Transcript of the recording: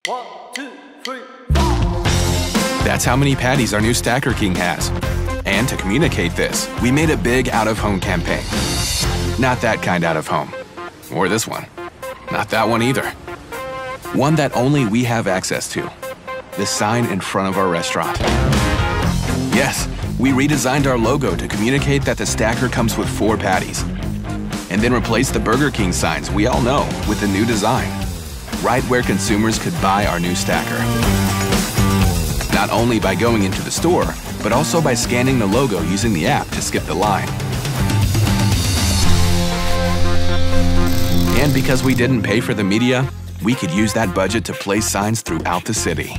1, 2, 3, 4. That's how many patties our new Stacker King has. And to communicate this, we made a big out-of-home campaign. Not that kind out of home. Or this one. Not that one either. One that only we have access to. The sign in front of our restaurant. Yes, we redesigned our logo to communicate that the Stacker comes with 4 patties. And then replaced the Burger King signs we all know with the new design. Right where consumers could buy our new Stacker. Not only by going into the store, but also by scanning the logo using the app to skip the line. And because we didn't pay for the media, we could use that budget to place signs throughout the city.